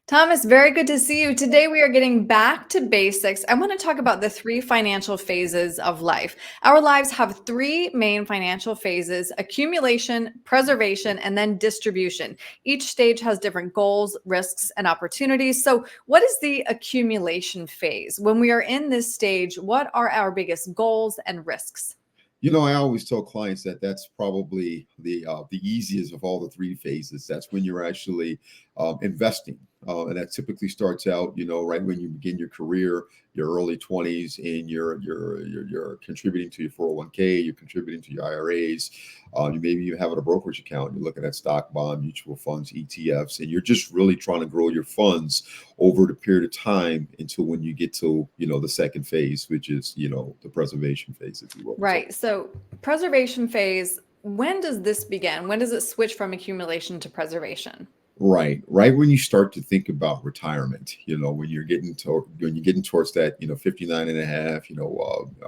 Thomas, very good to see you. Today we are getting back to basics. I want to talk about the three financial phases of life. Our lives have three main financial phases: accumulation, preservation, and then distribution. Each stage has different goals, risks, and opportunities. So, what is the accumulation phase? When we are in this stage, what are our biggest goals and risks? I always tell clients that that's probably the easiest of all the three phases. That's when you're actually investing, and that typically starts out, right when you begin your career, your early 20s, and you're contributing to your 401k, you're contributing to your IRAs. You maybe even have a brokerage account. You're looking at stock, bond, mutual funds, ETFs, and you're just really trying to grow your funds over the period of time until when you get to the second phase, which is the preservation phase, if you will. Right. So, preservation phase, when does this begin? When does it switch from accumulation to preservation? Right when you start to think about retirement, when you're getting towards that 59 and a half,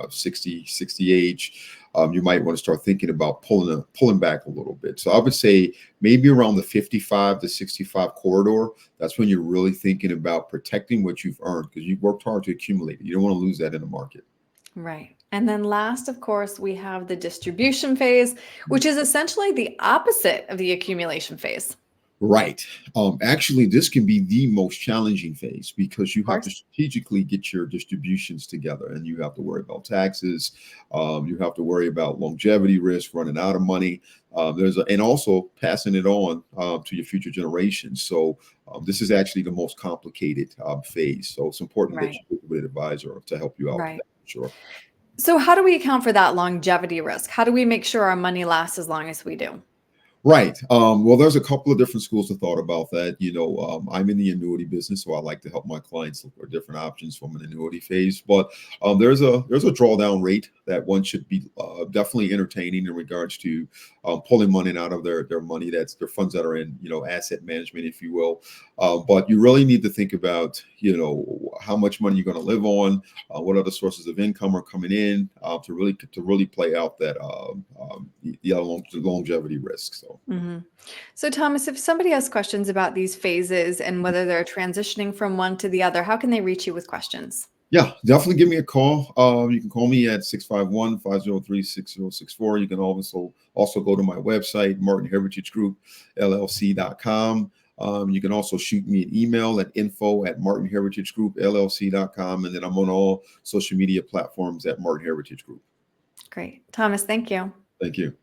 60 age, you might want to start thinking about pulling back a little bit. So I would say maybe around the 55 to 65 corridor. That's when you're really thinking about protecting what you've earned, because you've worked hard to accumulate it. You don't want to lose that in the market. Right. And then last, of course, we have the distribution phase, which is essentially the opposite of the accumulation phase. Right. Actually, this can be the most challenging phase because you Of have to course. strategically get your distributions together, and you have to worry about taxes. You have to worry about longevity risk, running out of money. And also passing it on to your future generations. So this is actually the most complicated phase. So it's important that you Right. work with an advisor to help you out with Right. that. Sure. So, how do we account for that longevity risk? How do we make sure our money lasts as long as we do? Right. Well, there's a couple of different schools of thought about that. I'm in the annuity business, so I like to help my clients look for different options from an annuity phase. But there's a drawdown rate that one should be definitely entertaining in regards to pulling money out of their money. That's their funds that are in asset management, if you will. But you really need to think about how much money you're going to live on, what other sources of income are coming in to really play out that longevity risk. So. Mhm. So, Thomas, if somebody has questions about these phases and whether they're transitioning from one to the other, how can they reach you with questions? Yeah, definitely give me a call. You can call me at 651-503-6064. You can also go to my website, martinheritagegroup.llc.com. You can also shoot me an email at info@martinheritagegroup.llc.com. And then I'm on all social media platforms at Martin Heritage Group. Great. Thomas, thank you. Thank you.